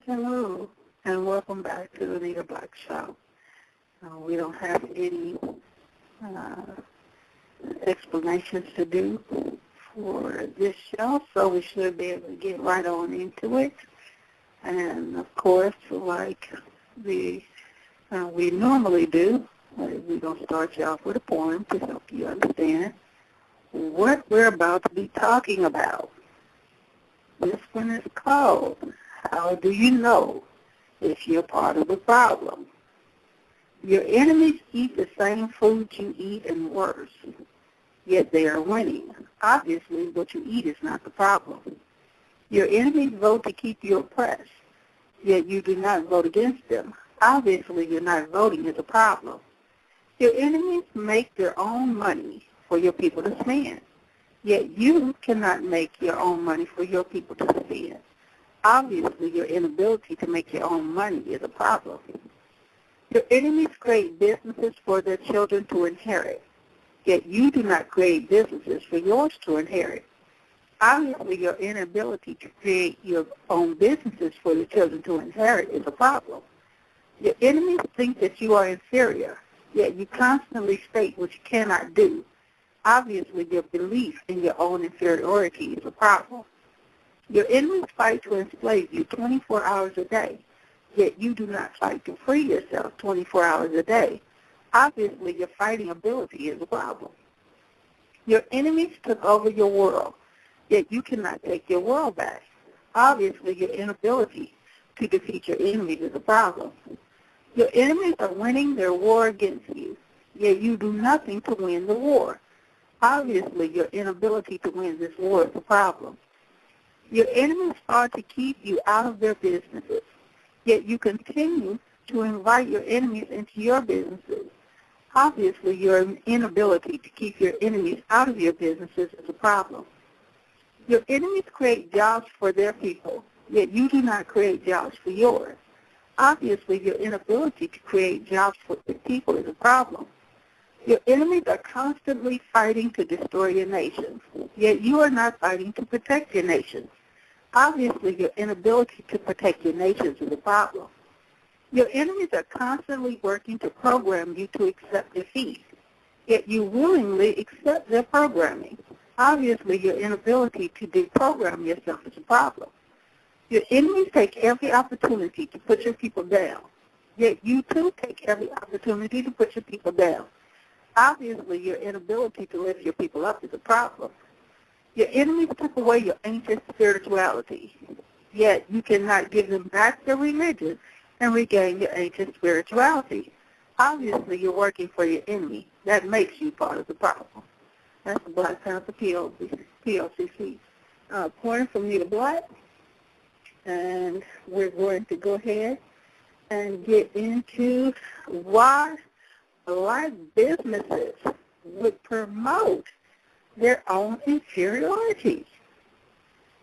Hello, and welcome back to the Anita Black Show. We don't have any uh, explanations to do for this show, so we should be able to get right on into it. And, of course, like we normally do, we're going to start you off with a poem to help you understand what we're about to be talking about. This one is called, How Do You Know If You're Part of the Problem? Your enemies eat the same food you eat and worse, yet they are winning. Obviously, what you eat is not the problem. Your enemies vote to keep you oppressed, yet you do not vote against them. Obviously, you're not voting is a problem. Your enemies make their own money for your people to spend, yet you cannot make your own money for your people to spend. Obviously, your inability to make your own money is a problem. Your enemies create businesses for their children to inherit, yet you do not create businesses for yours to inherit. Obviously, your inability to create your own businesses for the children to inherit is a problem. Your enemies think that you are inferior, yet you constantly state what you cannot do. Obviously, your belief in your own inferiority is a problem. Your enemies fight to enslave you 24 hours a day, yet you do not fight to free yourself 24 hours a day. Obviously, your fighting ability is a problem. Your enemies took over your world, yet you cannot take your world back. Obviously, your inability to defeat your enemies is a problem. Your enemies are winning their war against you, yet you do nothing to win the war. Obviously, your inability to win this war is a problem. Your enemies fought to keep you out of their businesses, yet you continue to invite your enemies into your businesses. Obviously, your inability to keep your enemies out of your businesses is a problem. Your enemies create jobs for their people, yet you do not create jobs for yours. Obviously, your inability to create jobs for your people is a problem. Your enemies are constantly fighting to destroy your nations, yet you are not fighting to protect your nations. Obviously, your inability to protect your nations is a problem. Your enemies are constantly working to program you to accept defeat, yet you willingly accept their programming. Obviously, your inability to deprogram yourself is a problem. Your enemies take every opportunity to put your people down, yet you too take every opportunity to put your people down. Obviously, your inability to lift your people up is a problem. Your enemies took away your ancient spirituality, yet you cannot give them back their religion and regain your ancient spirituality. Obviously, you're working for your enemy. That makes you part of the problem. That's the Black Panther PLCC. Pointing from Anita Black, and we're going to go ahead and get into why Black businesses would promote their own inferiority.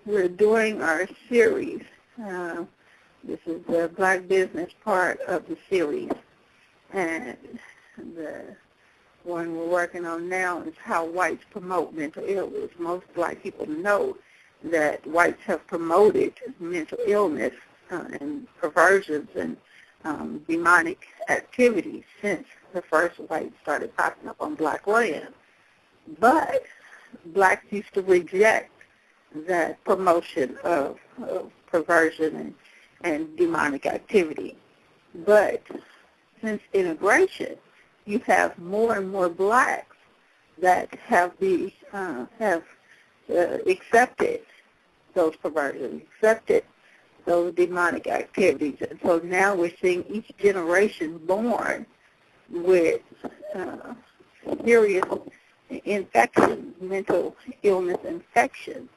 We're doing our series. This is the Black business part of the series. And the one we're working on now is how whites promote mental illness. Most Black people know that whites have promoted mental illness and perversions and demonic activities since the first whites started popping up on Black land. But Blacks used to reject that promotion of perversion and demonic activity. But since integration, you have more and more Blacks that have accepted those perversions, accepted those demonic activities. And so now we're seeing each generation born with serious infections, mental illness infections,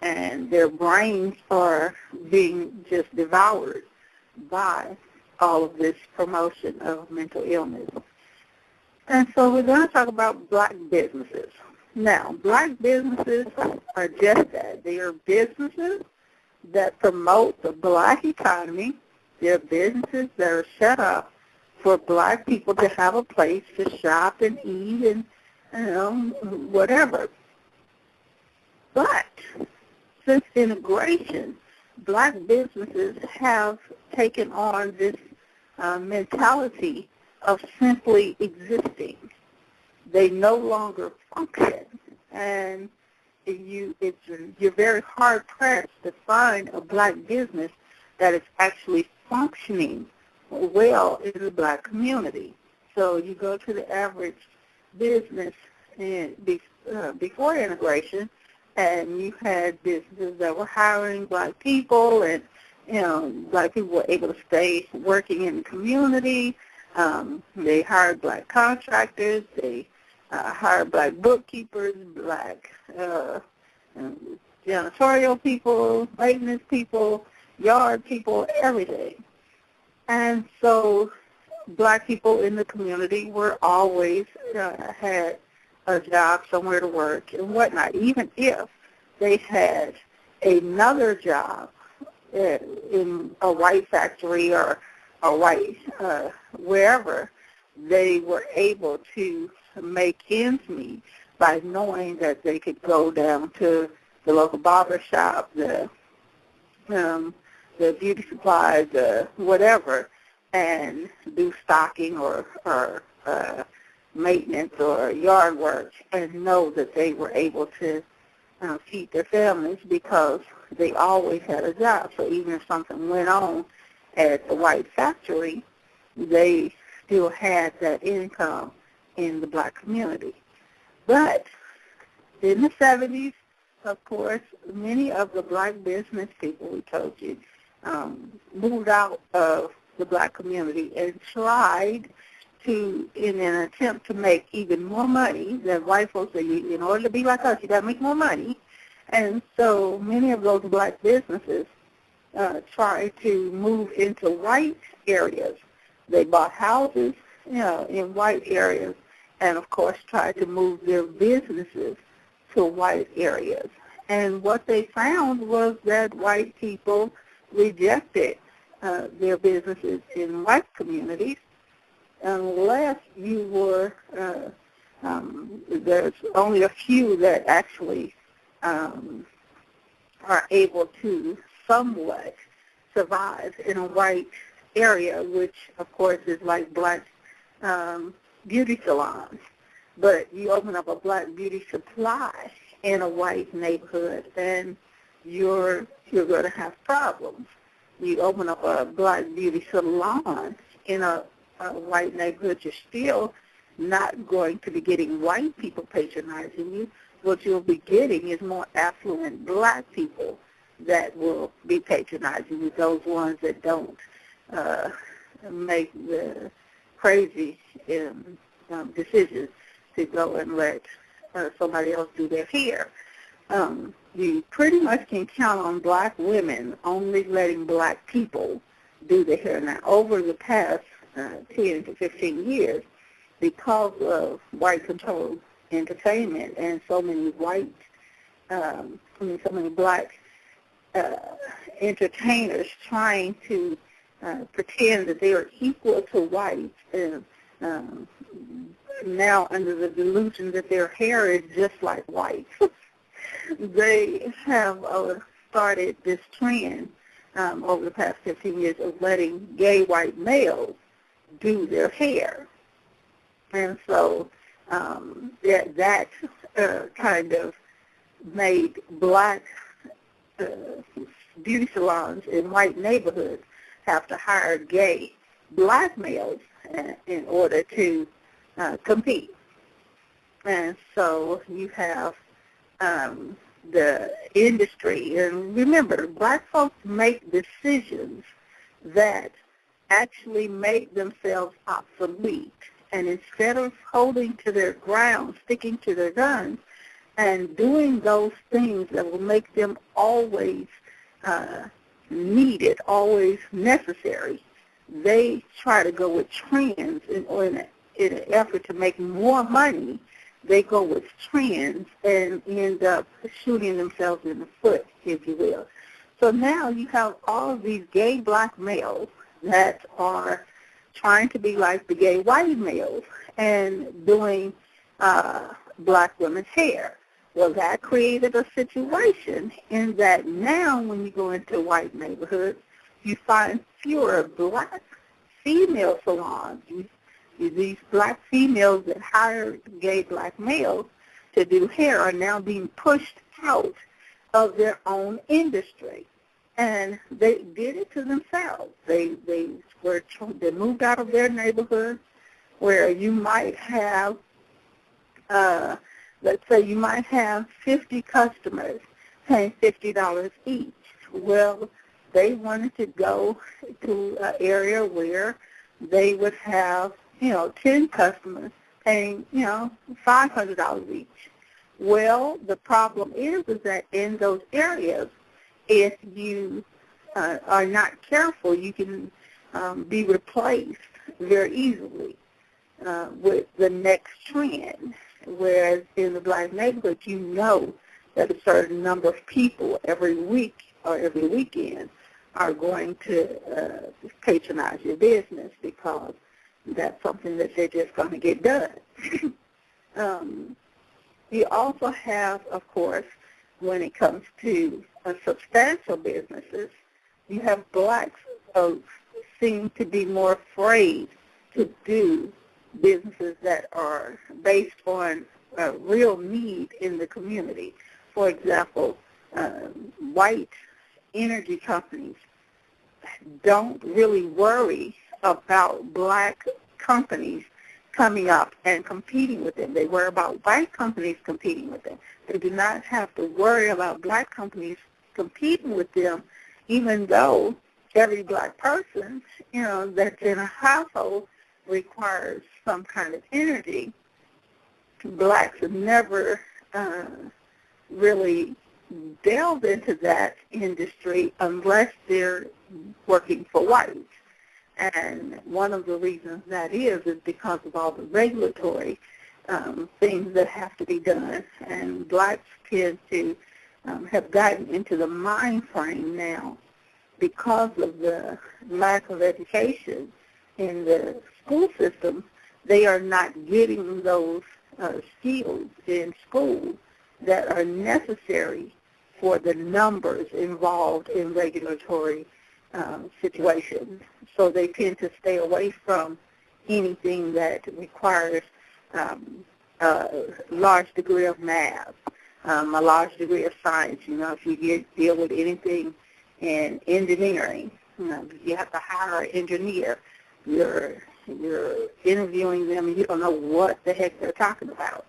and their brains are being just devoured by all of this promotion of mental illness. And so we're going to talk about Black businesses. Now, Black businesses are just that. They are businesses that promote the Black economy. They're businesses that are set up for Black people to have a place to shop and eat and, whatever. But since integration, black businesses have taken on this mentality of simply existing. They no longer function, and you're very hard-pressed to find a black business that is actually functioning well in the black community. So you go to the average business before integration, and you had businesses that were hiring black people, and black people were able to stay working in the community. They hired black contractors. They hired black bookkeepers, black janitorial people, maintenance people, yard people, everything. And so black people in the community were always had a job, somewhere to work and whatnot, even if they had another job in a white factory or a white wherever. They were able to make ends meet by knowing that they could go down to the local barber shop, the beauty supplies, whatever, and do stocking or maintenance or yard work, and know that they were able to feed their families because they always had a job. So even if something went on at the white factory, they still had that income in the black community. But in the 70s, of course, many of the black business people, we told you, moved out of the black community and tried to, in an attempt to make even more money than white folks, in order to be like us, you got to make more money. And so many of those black businesses tried to move into white areas. They bought houses, in white areas, and of course tried to move their businesses to white areas. And what they found was that white people rejected their businesses in white communities unless you were, there's only a few that actually are able to somewhat survive in a white area, which of course is like black beauty salons. But you open up a black beauty supply in a white neighborhood, and you're going to have problems. You open up a black beauty salon in a white neighborhood, you're still not going to be getting white people patronizing you. What you'll be getting is more affluent black people that will be patronizing you, those ones that don't make the crazy decisions to go and let somebody else do their hair. You pretty much can count on black women only letting black people do their hair. Now, over the past 10 to 15 years, because of white-controlled entertainment and so many so many black entertainers trying to pretend that they are equal to whites, and now under the delusion that their hair is just like whites, they have started this trend over the past 15 years of letting gay white males do their hair. And so that kind of made black beauty salons in white neighborhoods have to hire gay black males in order to compete. And so you have the industry. And remember, black folks make decisions that actually make themselves obsolete. And instead of holding to their ground, sticking to their guns, and doing those things that will make them always needed, always necessary, they try to go with trends in an effort to make more money. They go with trends and end up shooting themselves in the foot, if you will. So now you have all of these gay black males that are trying to be like the gay white males and doing black women's hair. Well, that created a situation in that now when you go into white neighborhoods, you find fewer black female salons. These black females that hired gay black males to do hair are now being pushed out of their own industry. And they did it to themselves. They moved out of their neighborhood where you might have, let's say you might have 50 customers paying $50 each. Well, they wanted to go to an area where they would have, 10 customers paying, $500 each. Well, the problem is that in those areas, if you are not careful, you can be replaced very easily with the next trend. Whereas in the black neighborhood, you know that a certain number of people every week or every weekend are going to patronize your business because that's something that they're just going to get done. You also have, of course, when it comes to substantial businesses, you have blacks seem to be more afraid to do businesses that are based on a real need in the community. For example, white energy companies don't really worry about black companies coming up and competing with them. They worry about white companies competing with them. They do not have to worry about black companies competing with them, even though every black person, that's in a household requires some kind of energy. Blacks have never really delved into that industry unless they're working for whites. And one of the reasons that is because of all the regulatory things that have to be done. And blacks tend to have gotten into the mind frame now because of the lack of education in the school system. They are not getting those skills in school that are necessary for the numbers involved in regulatory situations. So they tend to stay away from anything that requires a large degree of math, a large degree of science. If you deal with anything in engineering, you have to hire an engineer. You're interviewing them and you don't know what the heck they're talking about.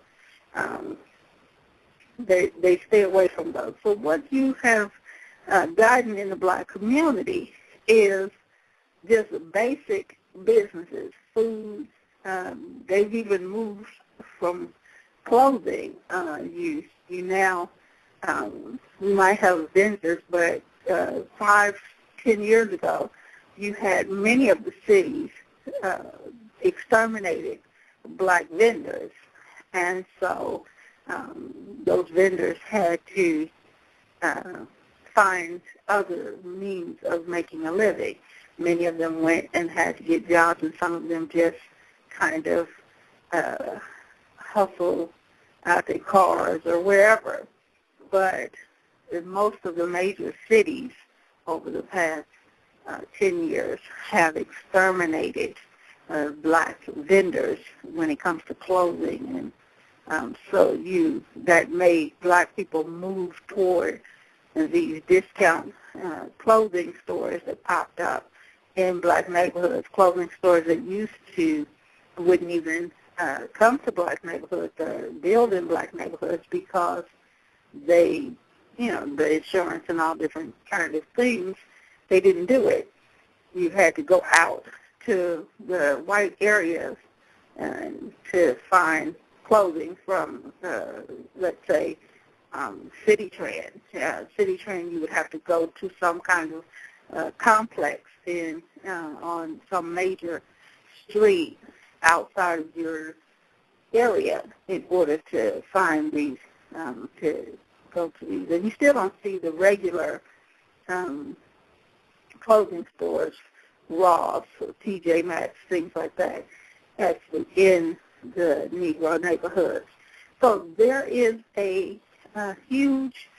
They stay away from those. So what you have gotten in the black community is just basic businesses, food. They've even moved from clothing. You now, you might have vendors, but 5-10 years ago, you had many of the cities exterminated black vendors, and so those vendors had to find other means of making a living. Many of them went and had to get jobs, and some of them just kind of hustle out their cars or wherever. But in most of the major cities over the past 10 years have exterminated black vendors when it comes to clothing. And so that made black people move toward these discount clothing stores that popped up in black neighborhoods, clothing stores that wouldn't even come to black neighborhoods or build in black neighborhoods because the insurance and all different kind of things, they didn't do it. You had to go out to the white areas to find clothing from, let's say, City Trend. City Trend, you would have to go to some kind of complex on some major street outside of your area in order to find these, to go to these. And you still don't see the regular clothing stores, Ross, TJ Maxx, things like that, actually in the Negro neighborhoods. So there is a a huge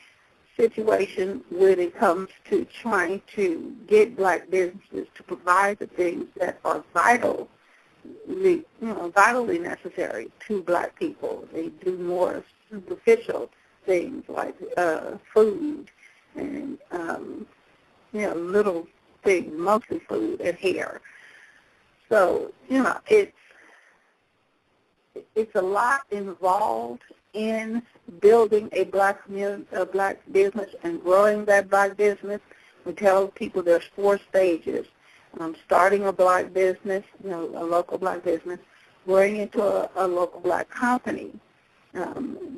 situation when it comes to trying to get black businesses to provide the things that are vitally necessary to black people. They do more superficial things like food and little things, mostly food and hair. So it's a lot involved in building a black community, a black business, and growing that black business. We tell people there's 4 stages: starting a black business, a local black business, growing into a local black company,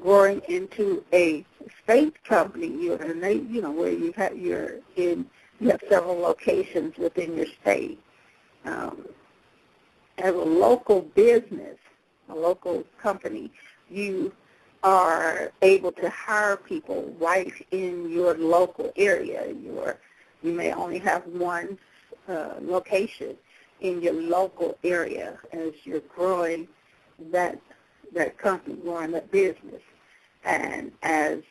growing into a state company, where you have several locations within your state. As a local business, a local company, you are able to hire people right in your local area. You may only have one location in your local area as you're growing that company, growing that business. And as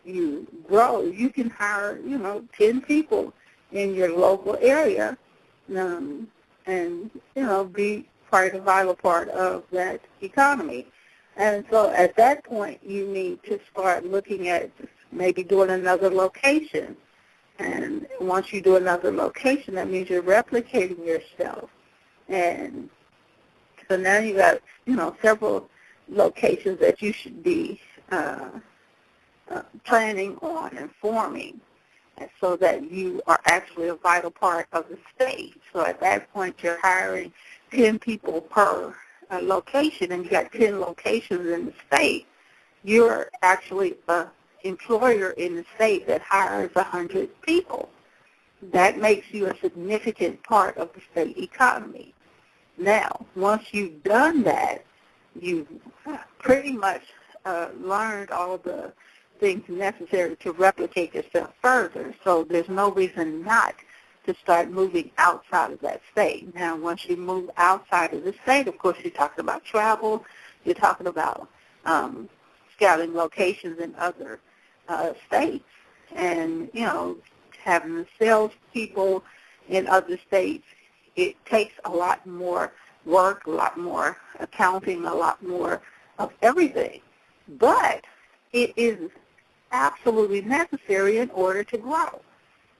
you grow, you can hire, 10 people in your local area and, be quite a vital part of that economy. And so at that point, you need to start looking at maybe doing another location. And once you do another location, that means you're replicating yourself. And so now you got, several locations that you should be planning on and forming, so that you are actually a vital part of the state. So at that point, you're hiring 10 people per location, and you got 10 locations in the state. You're actually an employer in the state that hires 100 people. That makes you a significant part of the state economy. Now, once you've done that, you've pretty much learned all the things necessary to replicate yourself further. So there's no reason not to start moving outside of that state. Now, once you move outside of the state, of course, you're talking about travel. You're talking about scouting locations in other states, and having the salespeople in other states. It takes a lot more work, a lot more accounting, a lot more of everything. But it is absolutely necessary in order to grow.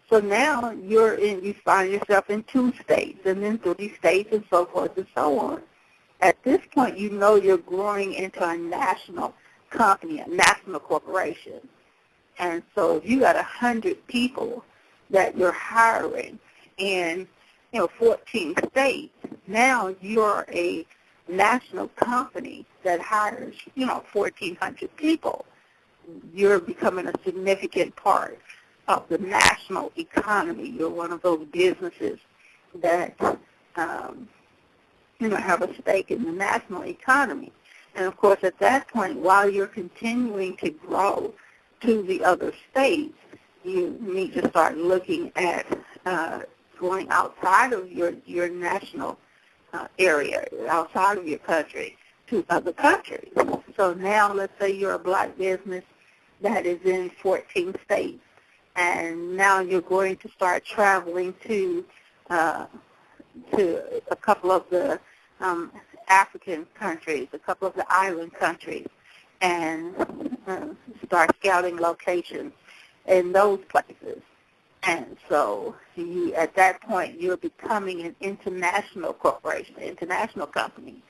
So now you find yourself in 2 states, and then 3 states, and so forth and so on. At this point, you're growing into a national company, a national corporation. And so if you got 100 people that you're hiring in 14 states, now you're a national company that hires 1,400 people. You're becoming a significant part of the national economy. You're one of those businesses that have a stake in the national economy. And of course, at that point, while you're continuing to grow to the other states, you need to start looking at going outside of your national area, outside of your country, to other countries. So now, let's say you're a black business that is in 14 states, and now you're going to start traveling to a couple of the African countries, a couple of the island countries, and start scouting locations in those places. And so at that point, you're becoming an international corporation, an international company.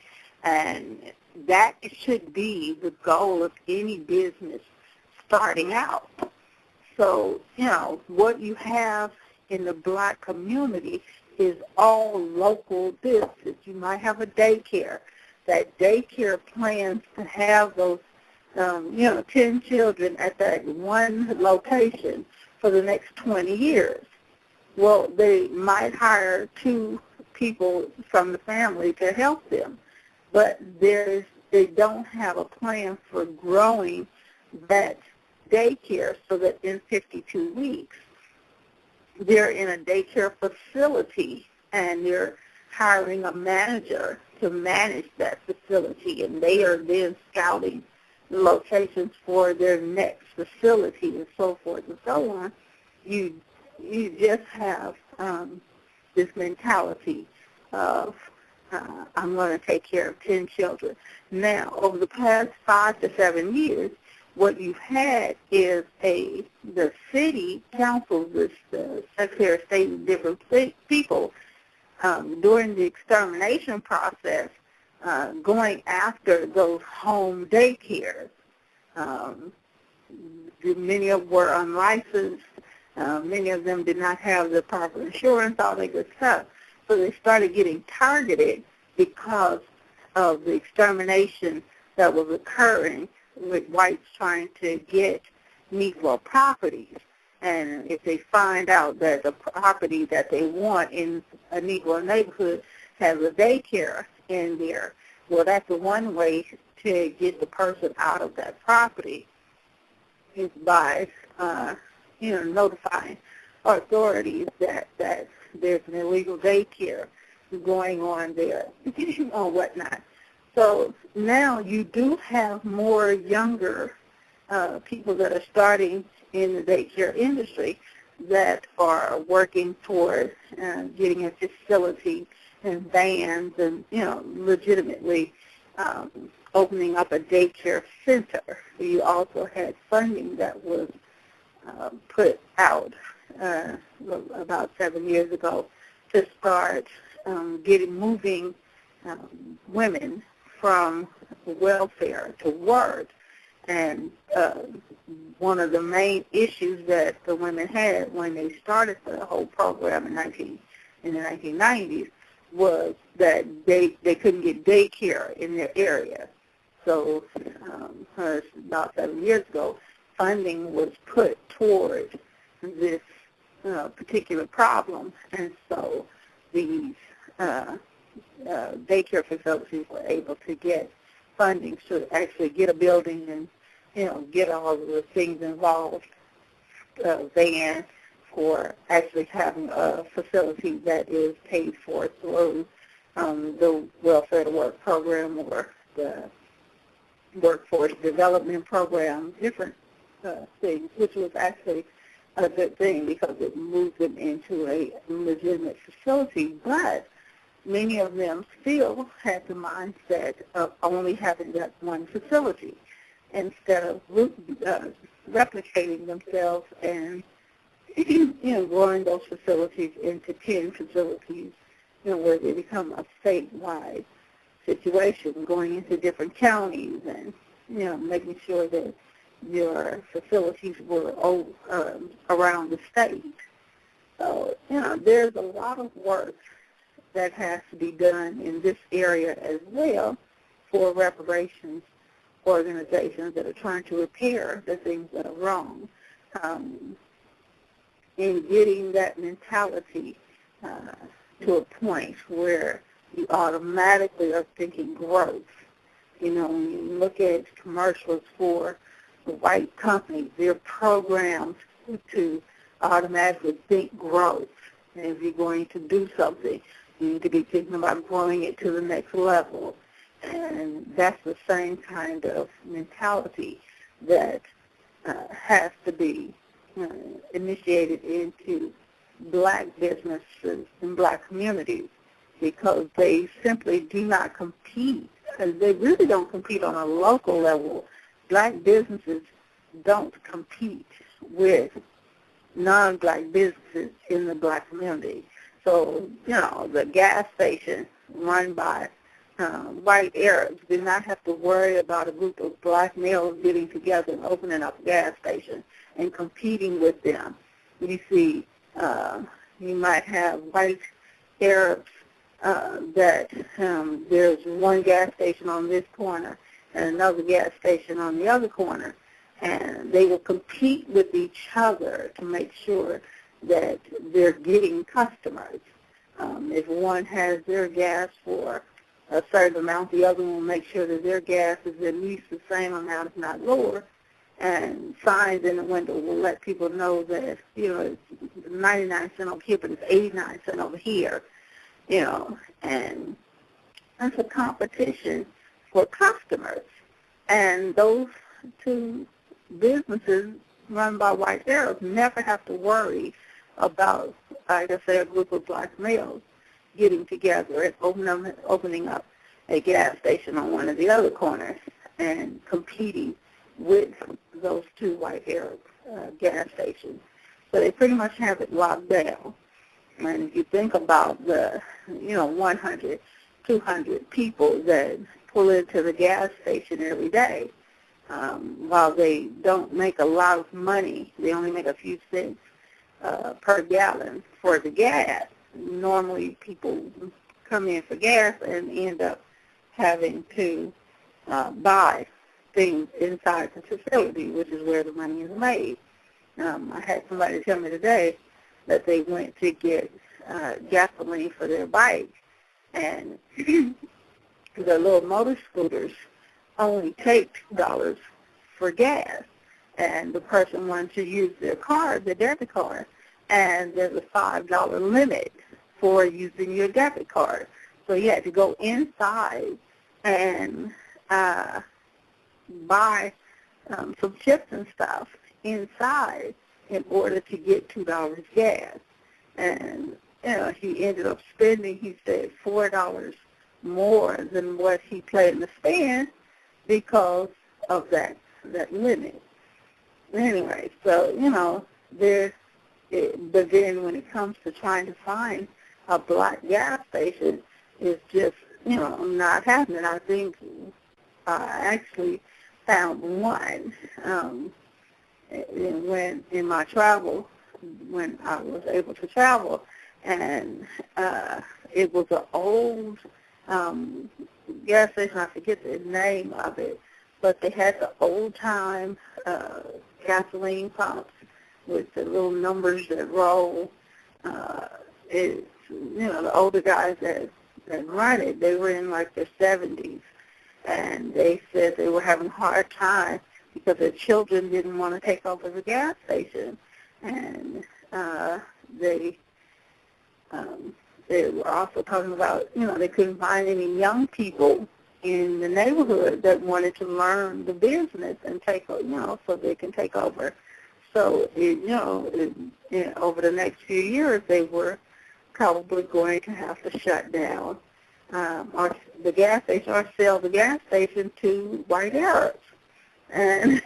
And that should be the goal of any business starting out. So, what you have in the black community is all local business. You might have a daycare. That daycare plans to have those, 10 children at that one location for the next 20 years. Well, they might hire 2 people from the family to help them, but they don't have a plan for growing that daycare so that in 52 weeks they're in a daycare facility and they're hiring a manager to manage that facility, and they are then scouting locations for their next facility and so forth and so on, you just have this mentality of I'm going to take care of 10 children. Now, over the past 5 to 7 years, what you've had is the city council, the Secretary of State and different people during the extermination process going after those home daycares. Many of them were unlicensed. Many of them did not have the proper insurance, all that good stuff. So they started getting targeted because of the extermination that was occurring with whites trying to get Negro properties. And if they find out that the property that they want in a Negro neighborhood has a daycare in there, well, that's the one way to get the person out of that property is by, notifying authorities that there's an illegal daycare going on there or whatnot. So now you do have more younger people that are starting in the daycare industry that are working towards getting a facility and vans and, legitimately opening up a daycare center. You also had funding that was put out about 7 years ago to start moving women from welfare to work. And one of the main issues that the women had when they started the whole program in the 1990s was that they couldn't get daycare in their area. So about 7 years ago, funding was put towards this particular problem, and so these daycare facilities were able to get funding to actually get a building and, get all of the things involved, van for actually having a facility that is paid for through the Welfare to Work program or the Workforce Development Program, different things, which was actually a good thing because it moved them into a legitimate facility. But many of them still had the mindset of only having that one facility instead of replicating themselves and growing those facilities into 10 facilities, where they become a statewide situation, going into different counties and, making sure that your facilities were around the state. So, there's a lot of work that has to be done in this area as well for reparations organizations that are trying to repair the things that are wrong. In getting that mentality to a point where you automatically are thinking growth. When you look at commercials for the white companies, they're programmed to automatically think growth. And if you're going to do something, you need to be thinking about growing it to the next level. And that's the same kind of mentality that has to be initiated into black businesses and black communities, because they simply do not compete. They really don't compete on a local level. Black businesses don't compete with non-black businesses in the black community. So, the gas station run by white Arabs did not have to worry about a group of black males getting together and opening up a gas station and competing with them. You see, you might have white Arabs that there's one gas station on this corner and another gas station on the other corner, and they will compete with each other to make sure that they're getting customers. If one has their gas for a certain amount, the other one will make sure that their gas is at least the same amount, if not lower, and signs in the window will let people know that, it's 99 cents over here, but it's 89 cents over here, and that's a competition for customers. And those two businesses run by white Arabs never have to worry about, like I say, a group of black males getting together and opening up a gas station on one of the other corners and competing with those two white Arab gas stations. So they pretty much have it locked down. And if you think about the, 100, 200 people that pull into the gas station every day, while they don't make a lot of money, they only make a few cents per gallon for the gas. Normally people come in for gas and end up having to buy things inside the facility, which is where the money is made. I had somebody tell me today that they went to get gasoline for their bike, and the little motor scooters only take $2 for gas, and the person wanted to use their card, their debit card, and there's a $5 limit for using your debit card. So you had to go inside and buy some chips and stuff inside in order to get $2 gas. And he ended up spending, he said, $4 more than what he planned to spend because of that limit. Anyway, so, but then when it comes to trying to find a black gas station, it's just, not happening. I think I actually found one when in my travel, when I was able to travel, and it was an old gas station. I forget the name of it, but they had the old-time gasoline pumps with the little numbers that roll. The older guys that run it, they were in like their 70s, and they said they were having a hard time because their children didn't want to take over the gas station, and they were also talking about, they couldn't find any young people in the neighborhood that wanted to learn the business and take, so they can take over. So, over the next few years, they were probably going to have to shut down the gas station or sell the gas station to white Arabs. And,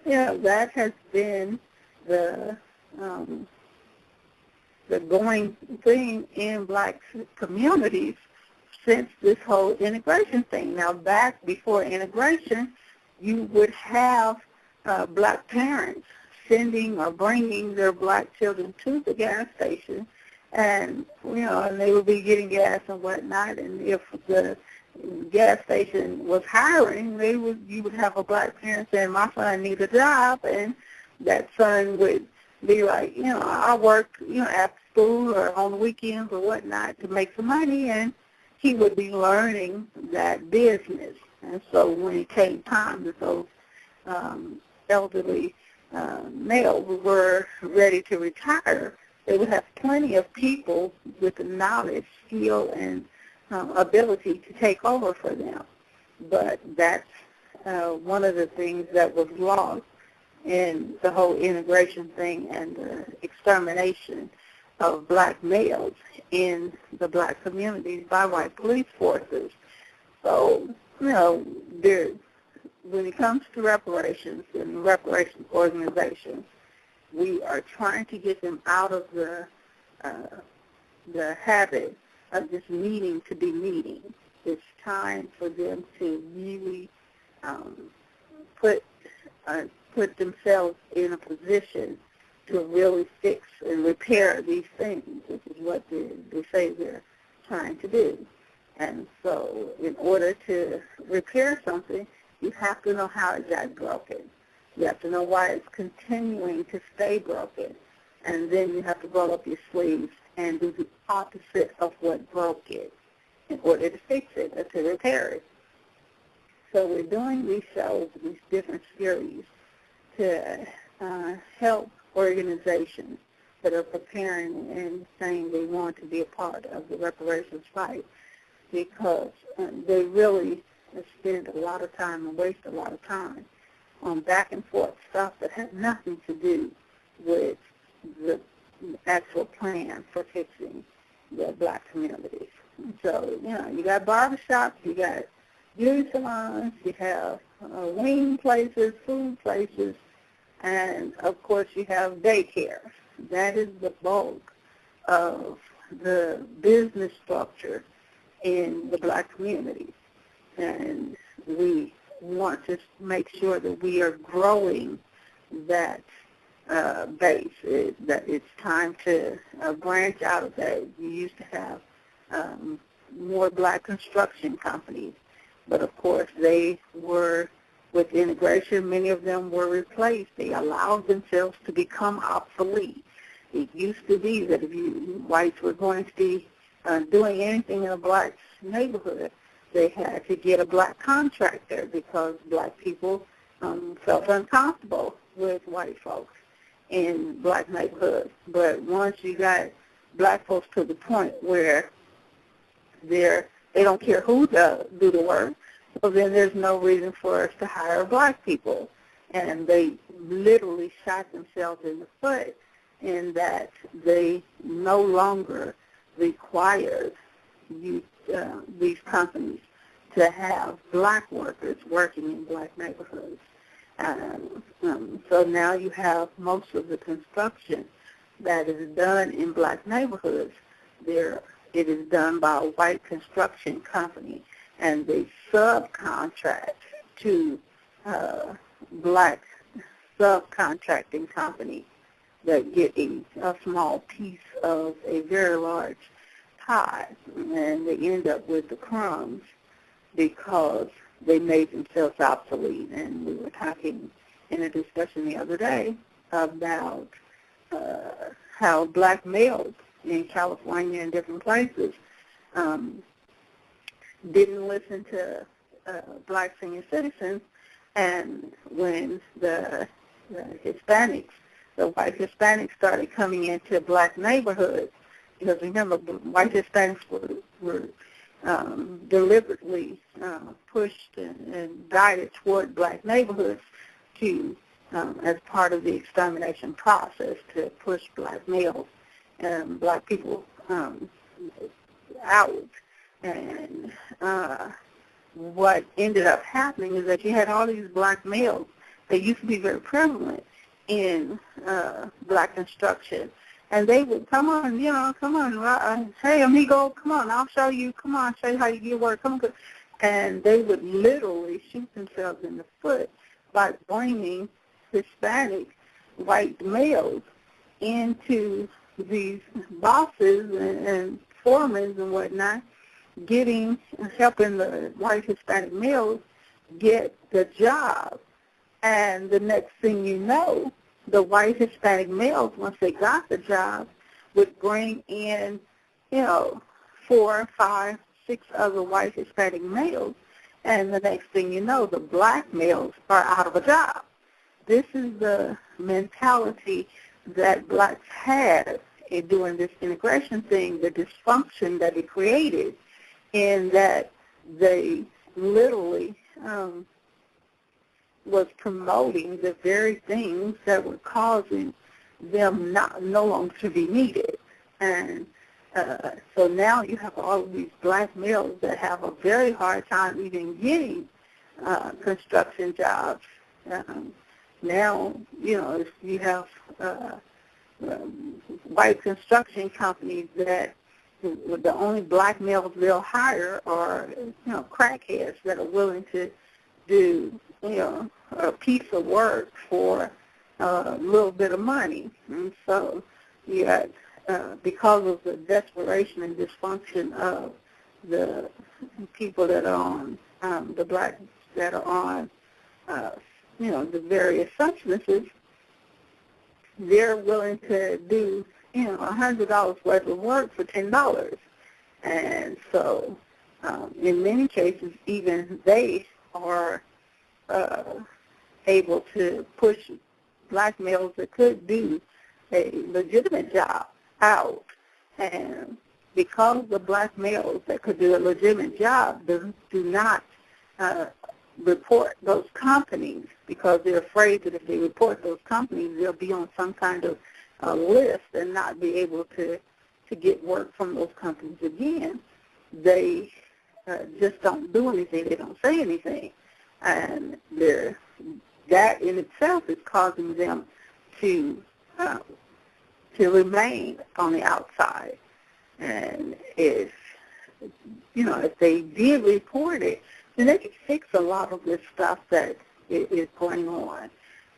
that has been the going thing in black communities since this whole integration thing. Now, back before integration, you would have black parents sending or bringing their black children to the gas station, and and they would be getting gas and whatnot. And if the gas station was hiring, you would have a black parent saying, "My son needs a job," and that son would be like, I work, after school or on the weekends or whatnot to make some money, and he would be learning that business. And so when it came time that those elderly males were ready to retire, they would have plenty of people with the knowledge, skill, and ability to take over for them. But that's one of the things that was lost in the whole integration thing and the extermination of black males in the black communities by white police forces. So, when it comes to reparations and reparations organizations, we are trying to get them out of the habit of just needing to be meeting. It's time for them to really put themselves in a position to really fix and repair these things, which is what they say they're trying to do. And so in order to repair something, you have to know how it got broken. You have to know why it's continuing to stay broken. And then you have to roll up your sleeves and do the opposite of what broke it in order to fix it or to repair it. So we're doing these shows, these different series, to help organizations that are preparing and saying they want to be a part of the reparations fight, because they really spend a lot of time and waste a lot of time on back and forth stuff that has nothing to do with the actual plan for fixing the black communities. So, you got barbershops, you got beauty salons, you have wing places, food places, and, of course, you have daycare. That is the bulk of the business structure in the black community. And we want to make sure that we are growing that base, that it's time to branch out of that. We used to have more black construction companies, but of course they were, with integration, many of them were replaced. They allowed themselves to become obsolete. It used to be that if whites were going to be doing anything in a black neighborhood, they had to get a black contractor because black people felt uncomfortable with white folks in black neighborhoods. But once you got black folks to the point where they don't care who do the work, so then there's no reason for us to hire black people. And they literally shot themselves in the foot in that they no longer required these companies to have black workers working in black neighborhoods. So now you have most of the construction that is done in black neighborhoods. It is done by a white construction company, and they subcontract to black subcontracting companies that get a small piece of a very large pie, and they end up with the crumbs because they made themselves obsolete. And we were talking in a discussion the other day about how black males in California and different places didn't listen to black senior citizens, and when the Hispanics, the white Hispanics started coming into black neighborhoods, because remember, white Hispanics were deliberately pushed and guided toward black neighborhoods to, as part of the extermination process, to push black males and black people out. And what ended up happening is that you had all these black males that used to be very prevalent in black construction. And they would, come on, hey, amigo, come on, I'll show you, come on, show you how you get work, come on. And they would literally shoot themselves in the foot by bringing Hispanic white males into these bosses and foremen and whatnot, helping the white Hispanic males get the job. And the next thing you know, the white Hispanic males, once they got the job, would bring in, 4, 5, 6 other white Hispanic males, and the next thing you know, the black males are out of a job. This is the mentality that blacks had in doing this integration thing, the dysfunction that it created, in that they literally was promoting the very things that were causing them no longer to be needed. And so now you have all of these black males that have a very hard time even getting construction jobs. Now, if you have white construction companies that the only black males they'll hire are, crackheads that are willing to do, a piece of work for a little bit of money. And so you got, because of the desperation and dysfunction of the people that are on, the blacks that are on, the various substances, they're willing to do, $100 worth of work for $10. And so in many cases, even they are able to push black males that could do a legitimate job out. And because the black males that could do a legitimate job do not report those companies because they're afraid that if they report those companies, they'll be on some kind of list and not be able to get work from those companies again. They just don't do anything. They don't say anything. And that in itself is causing them to remain on the outside. And if they did report it, then they could fix a lot of this stuff that is going on.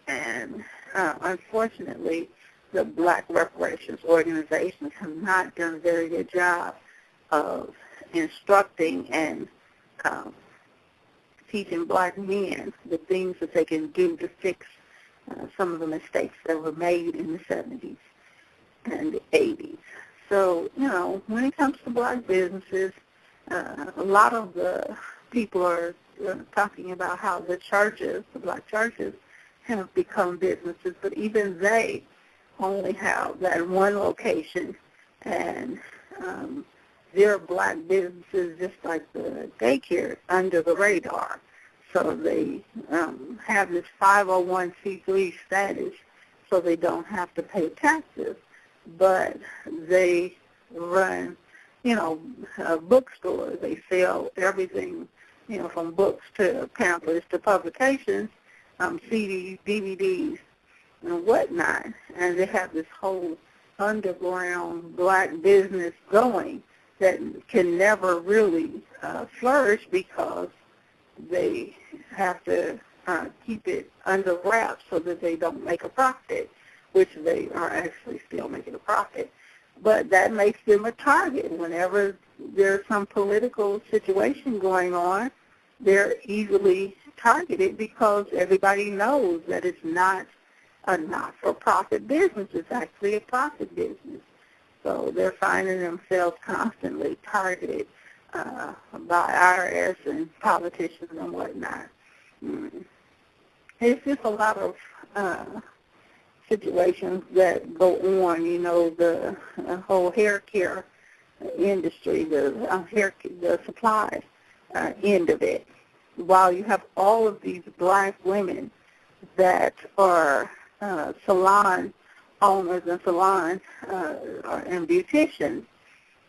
And unfortunately, the Black reparations organizations have not done a very good job of instructing and teaching Black men the things that they can do to fix some of the mistakes that were made in the 70s and the 80s. So, when it comes to Black businesses, a lot of the people are talking about how the Black churches, have become businesses, but even they only have that one location, and they're Black businesses just like the daycare under the radar. So they have this 501c3 status, so they don't have to pay taxes, but they run, bookstores. They sell everything, from books to pamphlets to publications, CDs, DVDs, and whatnot. And they have this whole underground Black business going that can never really flourish because they have to keep it under wraps so that they don't make a profit, which they are actually still making a profit. But that makes them a target. Whenever there's some political situation going on, they're easily targeted because everybody knows that it's not a not-for-profit business. It's actually a profit business. So they're finding themselves constantly targeted by IRS and politicians and whatnot. It's just a lot of situations that go on, the whole hair care industry, the supply end of it. While you have all of these Black women that are salon owners and salons and beauticians,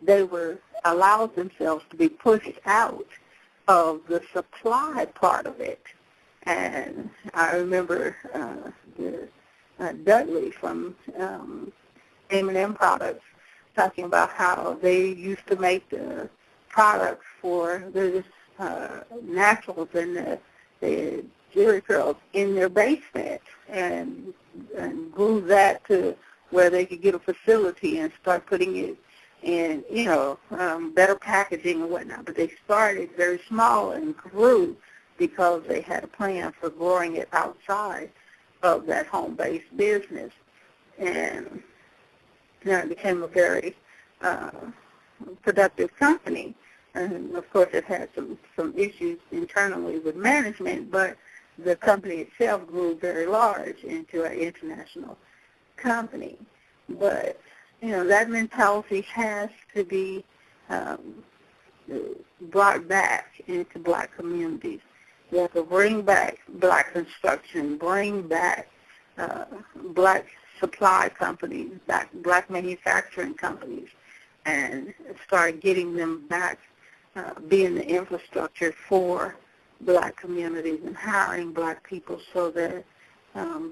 they were allowed themselves to be pushed out of the supply part of it. And I remember Dudley from M&M Products talking about how they used to make the products for the naturals and the jewelry curls in their basement and grew that to where they could get a facility and start putting it in, better packaging and whatnot. But they started very small and grew because they had a plan for growing it outside of that home-based business. And it became a very productive company. And, of course, it had some issues internally with management, but the company itself grew very large into an international company. But, that mentality has to be brought back into Black communities. You have to bring back Black construction, bring back Black supply companies, Black manufacturing companies, and start getting them back being the infrastructure for Black communities and hiring Black people so that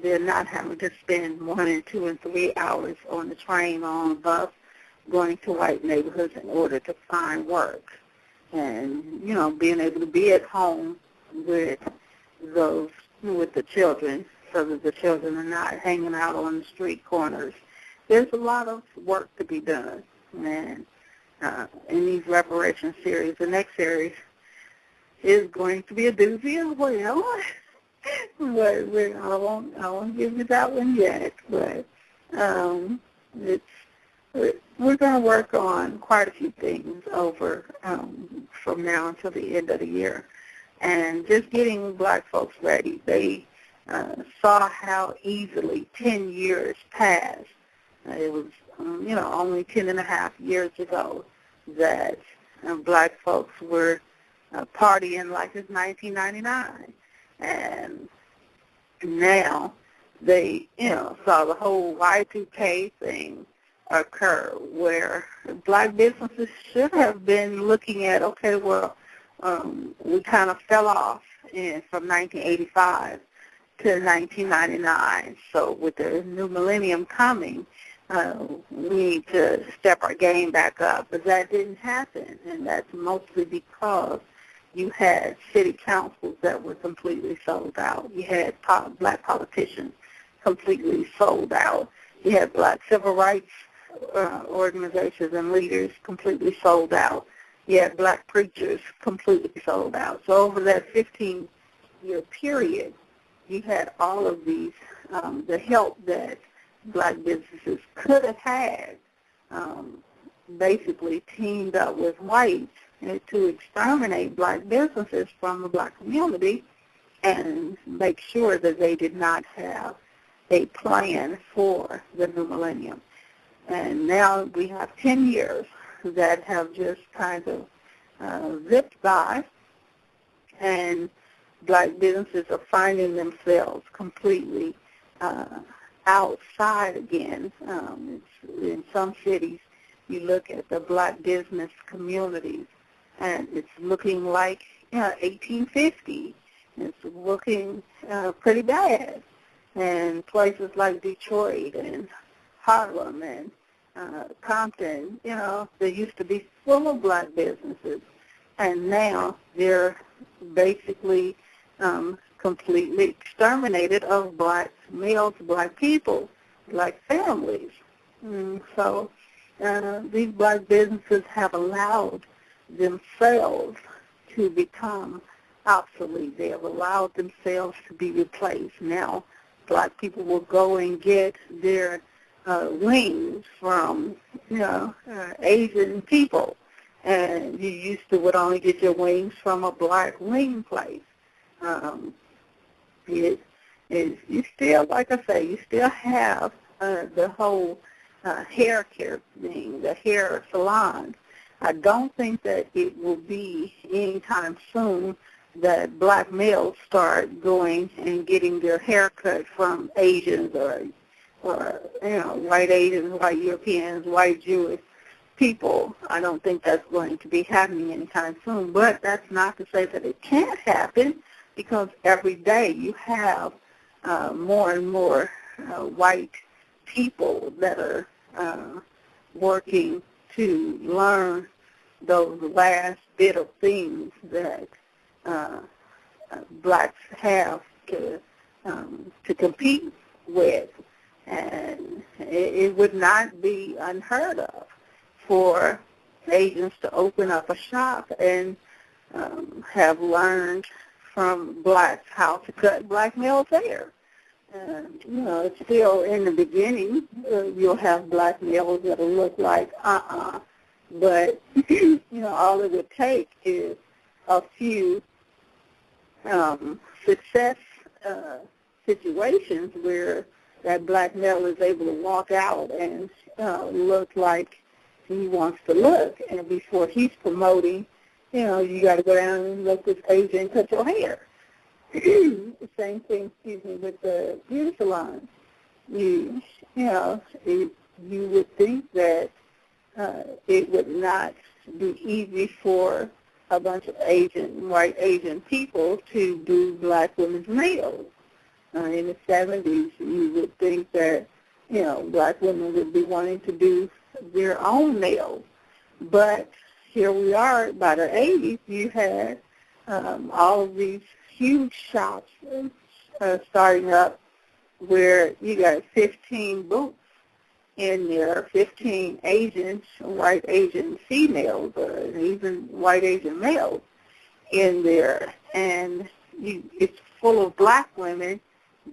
they're not having to spend 1 and 2 and 3 hours on the train or on the bus going to white neighborhoods in order to find work. And, being able to be at home with the children so that the children are not hanging out on the street corners. There's a lot of work to be done. And in these reparation series, the next series is going to be a doozy as well. But I won't give you that one yet. But we're going to work on quite a few things over from now until the end of the year. And just getting Black folks ready. They saw how easily 10 years passed. It was, only 10 and a half years ago that Black folks were partying like it's 1999. And now they, saw the whole Y2K thing occur, where black businesses should have been looking at, okay, well, we kind of fell off from 1985 to 1999. So with the new millennium coming, we need to step our game back up. But that didn't happen, and that's mostly because you had city councils that were completely sold out. You had black politicians completely sold out. You had black civil rights organizations and leaders completely sold out. You had black preachers completely sold out. So over that 15-year period, you had all of these, the help that black businesses could have had, basically teamed up with whites to exterminate black businesses from the black community and make sure that they did not have a plan for the new millennium. And now we have 10 years that have just kind of zipped by, and black businesses are finding themselves completely outside again. In some cities, you look at the black business communities, and it's looking like 1850. It's looking pretty bad. And places like Detroit and Harlem and Compton, they used to be full of black businesses, and now they're basically completely exterminated of black males, black people, black families. So these black businesses have allowed themselves to become obsolete. They have allowed themselves to be replaced. Now black people will go and get their wings from, Asian people, and you used to would only get your wings from a black wing place. You still, like I say, you still have the whole hair care thing, the hair salon. I don't think that it will be anytime soon that black males start going and getting their hair cut from Asians or white Asians, white Europeans, white Jewish people. I don't think that's going to be happening anytime soon. But that's not to say that it can't happen, because every day you have more and more white people that are working to learn those last bit of things that blacks have to compete with. And it would not be unheard of for Asians to open up a shop and have learned from blacks how to cut black males' hair. It's still in the beginning. You'll have black males that'll look like but all it would take is a few success situations where that black male is able to walk out and look like he wants to look. And before he's promoting, you got to go down and let this Asian cut your hair. The same thing, with the beauty salon. You would think that it would not be easy for a bunch of white Asian people to do black women's nails. In the 70s, you would think that, black women would be wanting to do their own nails. But here we are, by the 80s, you had all of these huge shops starting up where you got 15 booths in there, 15 white Asian females, or even white Asian males in there. And it's full of black women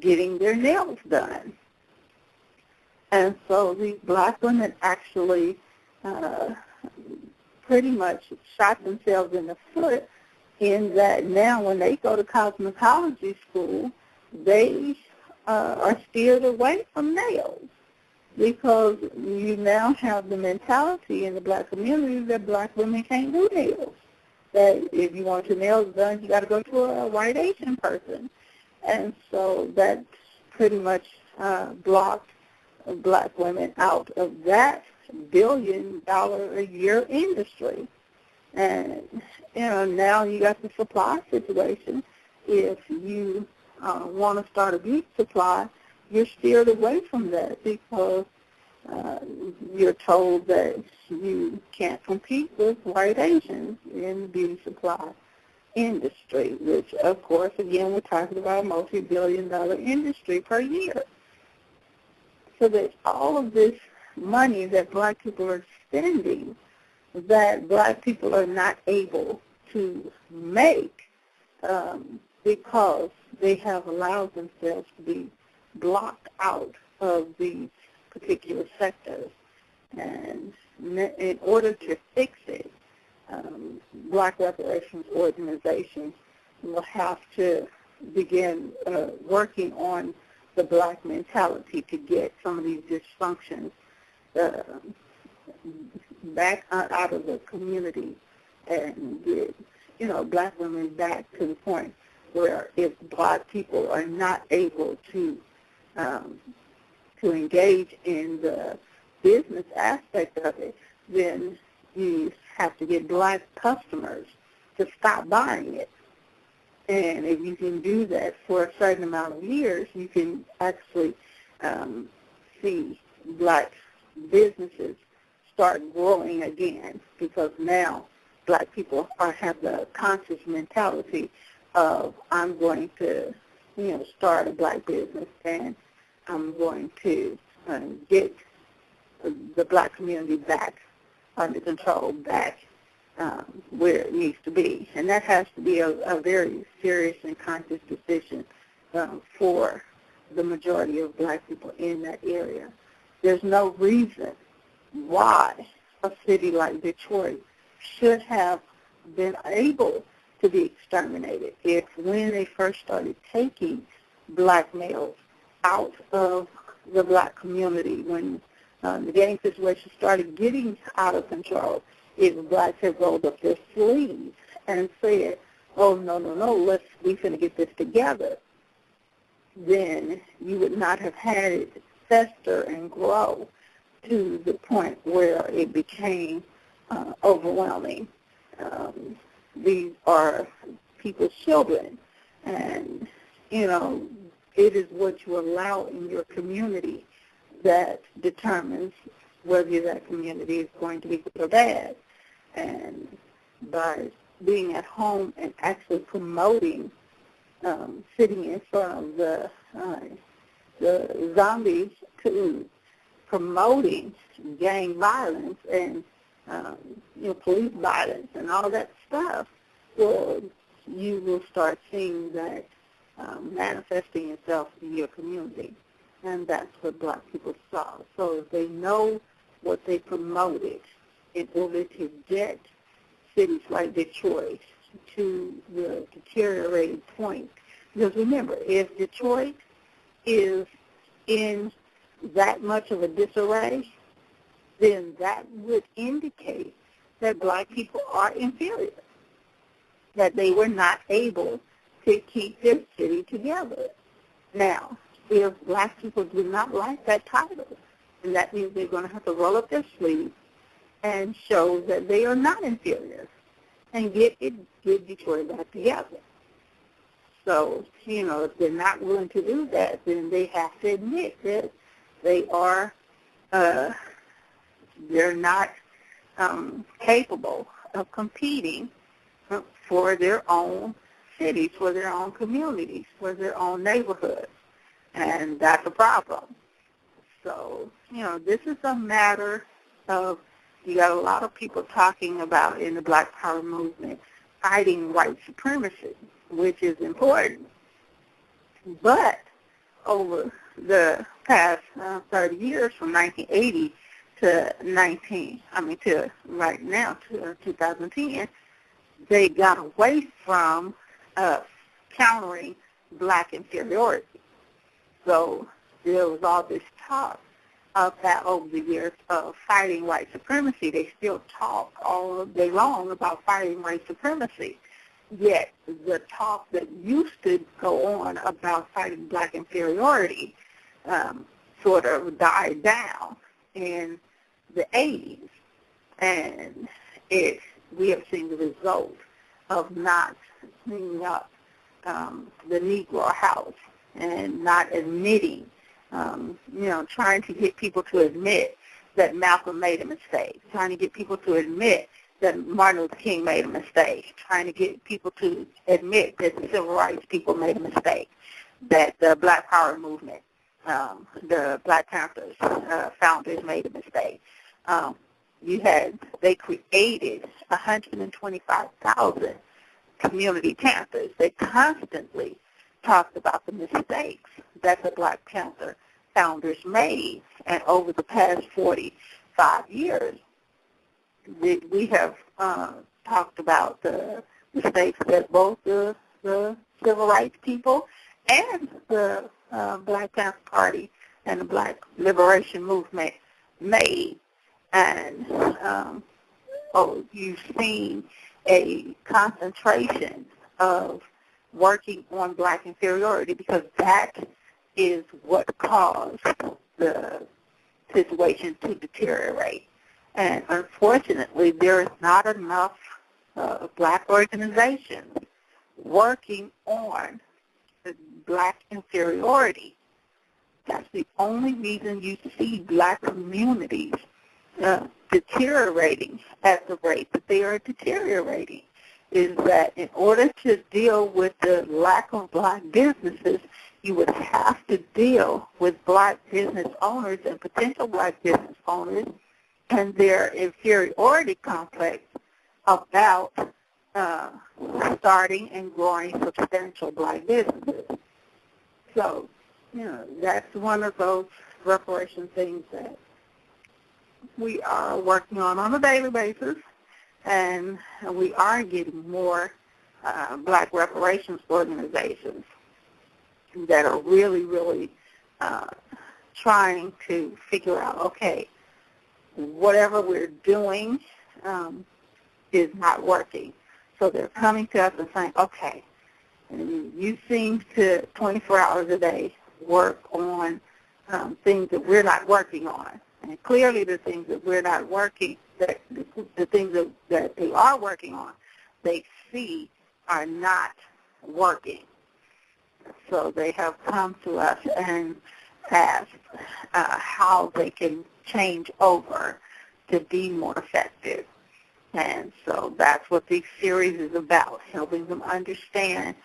getting their nails done. And so these black women actually pretty much shot themselves in the foot, in that now when they go to cosmetology school, they are steered away from nails, because you now have the mentality in the black community that black women can't do nails. that if you want your nails done, you got to go to a white Asian person. And so that pretty much blocked black women out of that billion-dollar-a-year industry. And, now you got the supply situation. If you want to start a beauty supply, you're steered away from that because you're told that you can't compete with white Asians in the beauty supply industry, which, of course, again, we're talking about a multi-billion-dollar industry per year. So there's all of this money that black people are spending that black people are not able to make because they have allowed themselves to be blocked out of these particular sectors. And in order to fix it, black reparations organizations will have to begin working on the black mentality to get some of these dysfunctions back out of the community and get, black women back to the point where if black people are not able to engage in the business aspect of it, then you have to get black customers to stop buying it. And if you can do that for a certain amount of years, you can actually see black businesses start growing again, because now black people have the conscious mentality of, I'm going to, start a black business, and I'm going to get the black community back under control, back where it needs to be. And that has to be a very serious and conscious decision for the majority of black people in that area. There's no reason why a city like Detroit should have been able to be exterminated if, when they first started taking black males out of the black community, when the gang situation started getting out of control, if blacks had rolled up their sleeves and said, oh, no, we finna get this together, then you would not have had it fester and grow to the point where it became overwhelming. These are people's children, and, it is what you allow in your community that determines whether that community is going to be good or bad. And by being at home and actually promoting, sitting in front of the zombies, to promoting gang violence and police violence and all that stuff, well, you will start seeing that manifesting itself in your community. And that's what black people saw. So if they know what they promoted in order to get cities like Detroit to the deteriorated point, because remember, if Detroit is in that much of a disarray, then that would indicate that black people are inferior, that they were not able to keep their city together. Now, if black people do not like that title, then that means they're going to have to roll up their sleeves and show that they are not inferior and get Detroit back together. So, if they're not willing to do that, then they have to admit that they are, they're not capable of competing for their own cities, for their own communities, for their own neighborhoods. And that's a problem. So, this is a matter of, you got a lot of people talking about in the Black Power movement fighting white supremacy, which is important. But over the past 30 years, from 1980 to right now, to 2010, they got away from countering black inferiority. So there was all this talk about over the years of fighting white supremacy. They still talk all day long about fighting white supremacy. Yet the talk that used to go on about fighting black inferiority sort of died down in the 80s. And we have seen the result of not cleaning up the Negro House and not admitting, trying to get people to admit that Malcolm made a mistake, trying to get people to admit that Martin Luther King made a mistake, trying to get people to admit that the civil rights people made a mistake, that the Black Power movement, the Black Panthers founders made a mistake. They created 125,000 community Panthers. They constantly talked about the mistakes that the Black Panther founders made. And over the past 45 years, we have talked about the mistakes that both the civil rights people and the Black Panther Party and the Black Liberation Movement made. And you've seen a concentration of working on black inferiority because that is what caused the situation to deteriorate. And unfortunately, there is not enough black organizations working on black inferiority. That's the only reason you see black communities deteriorating at the rate that they are deteriorating, is that in order to deal with the lack of black businesses, you would have to deal with black business owners and potential black business owners and their inferiority complex about starting and growing substantial black businesses. So, that's one of those reparation things that we are working on a daily basis, and we are getting more black reparations organizations that are really, really trying to figure out, okay, whatever we're doing is not working. So they're coming to us and saying, okay, you seem to 24 hours a day work on things that we're not working on. And clearly the things that we're not working, the things that they are working on, they see are not working. So they have come to us and asked how they can change over to be more effective. And so that's what this series is about, helping them understand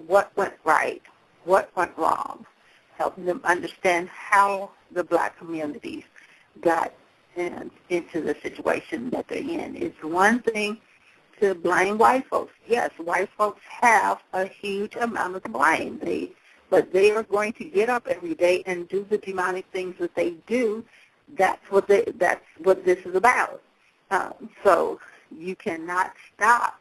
what went right, what went wrong, helping them understand how the black communities got into the situation that they're in. It's one thing to blame white folks. Yes, white folks have a huge amount of blame, but they are going to get up every day and do the demonic things that they do. That's what this is about. So you cannot stop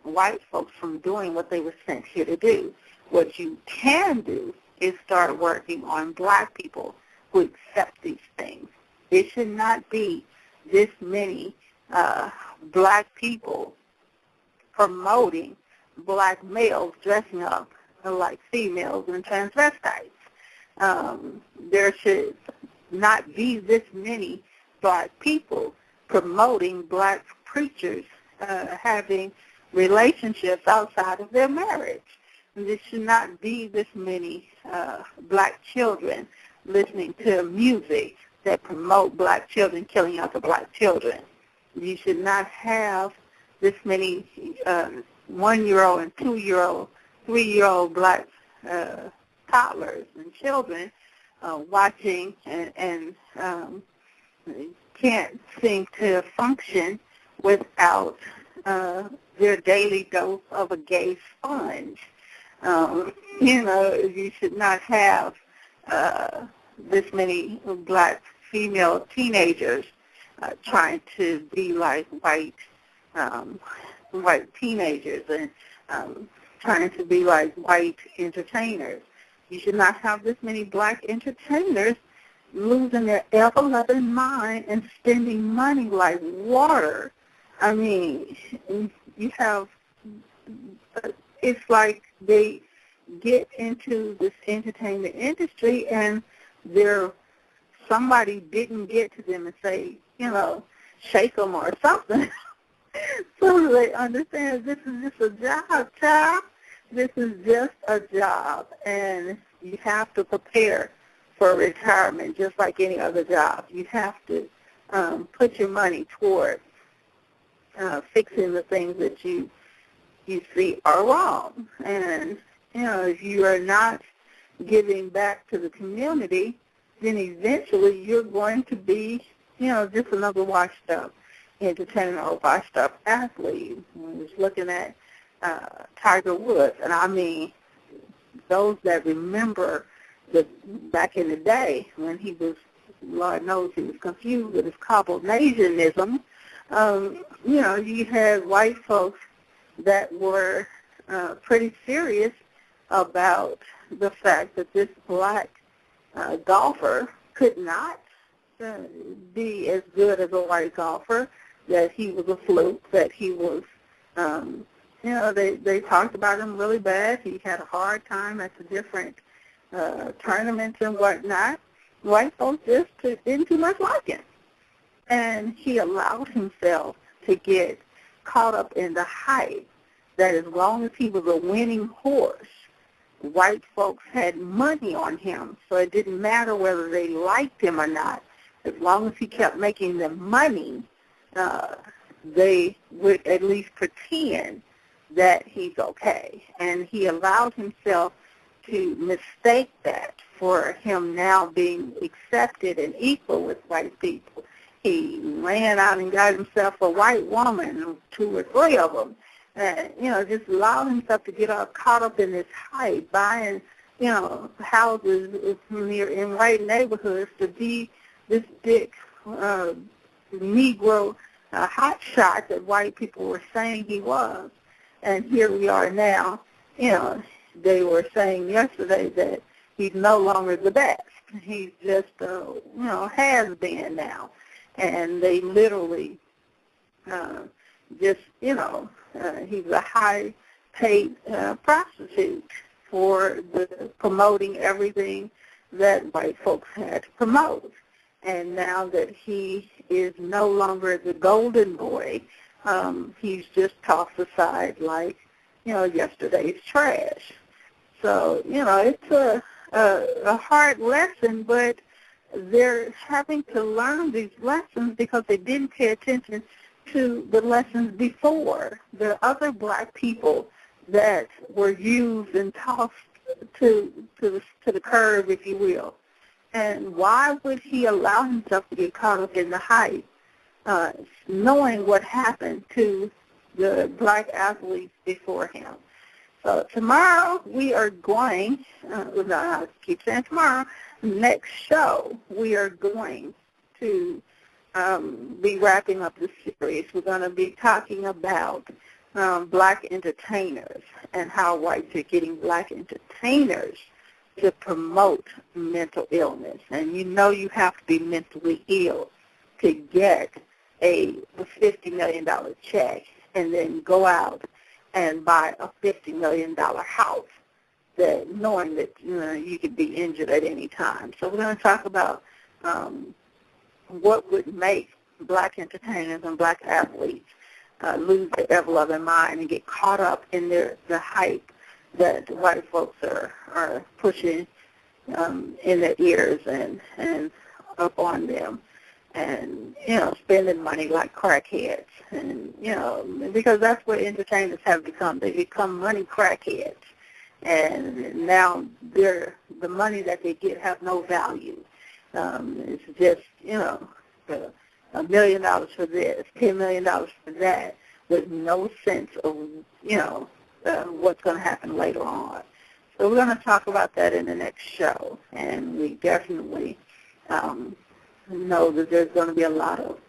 white folks from doing what they were sent here to do. What you can do is start working on black people who accept these things. It should not be this many black people promoting black males dressing up like females and transvestites. There should not be this many black people promoting black preachers having relationships outside of their marriage. And there should not be this many black children listening to music that promote black children killing other black children. You should not have this many 1-year-old and 2-year-old, 3-year-old black toddlers and children watching and can't seem to function without their daily dose of a gay sponge. You should not have this many black female teenagers trying to be like white teenagers and trying to be like white entertainers. You should not have this many black entertainers losing their ever-loving mind and spending money like water. I mean, you have, it's like they get into this entertainment industry and somebody didn't get to them and say, shake them or something. So they understand this is just a job, child. This is just a job, and you have to prepare for retirement just like any other job. You have to put your money toward fixing the things that you see are wrong. And, if you are not giving back to the community, then eventually you're going to be, just another washed-up entertainer or washed-up athlete. I was looking at Tiger Woods, and I mean, those that remember back in the day when he was, Lord knows he was confused with his Caucasianism, you had white folks that were pretty serious about the fact that this black golfer could not be as good as a white golfer, that he was a fluke, that he was, they talked about him really bad. He had a hard time at the different tournaments and whatnot. White folks just didn't too much like him. And he allowed himself to get caught up in the hype that as long as he was a winning horse, white folks had money on him. So it didn't matter whether they liked him or not. As long as he kept making them money, they would at least pretend that he's okay. And he allowed himself to mistake that for him now being accepted and equal with white people. He ran out and got himself a white woman, 2 or 3 of them, just allowed himself to get caught up in this hype, buying, houses in white neighborhoods to be this big Negro hot shot that white people were saying he was. And here we are now. They were saying yesterday that he's no longer the best. He's just, has been now. And they literally he's a high-paid prostitute for promoting everything that white folks had to promote. And now that he is no longer the golden boy, he's just tossed aside like, yesterday's trash. So, it's a hard lesson, but they're having to learn these lessons because they didn't pay attention to the lessons before. The other black people that were used and tossed to the curb, if you will. And why would he allow himself to get caught up in the hype, knowing what happened to the black athletes before him? So tomorrow we are going, I keep saying tomorrow, next show we are going to be wrapping up the series. We're going to be talking about black entertainers and how whites are getting black entertainers to promote mental illness. And you have to be mentally ill to get a $50 million check and then go out and buy a $50 million house, knowing that you could be injured at any time. So we're going to talk about what would make black entertainers and black athletes lose their ever-loving mind and get caught up in the hype that white folks are pushing in their ears and up on them, and spending money like crackheads, and because that's what entertainers have become. They become money crackheads, and now the money that they get have no value. It's just $1 million for this, $10 million for that, with no sense of what's going to happen later on. So we're going to talk about that in the next show, and we definitely know that there's going to be a lot of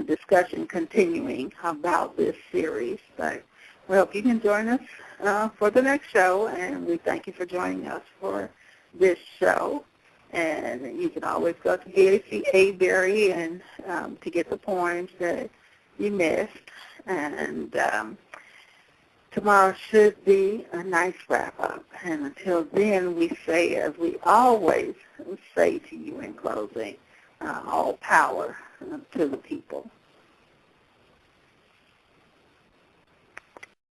discussion continuing about this series. But we hope you can join us for the next show, and we thank you for joining us for this show. And you can always go to BAC Berry and to get the poems that you missed. And tomorrow should be a nice wrap-up. And until then, we say, as we always say to you in closing, all power to the people.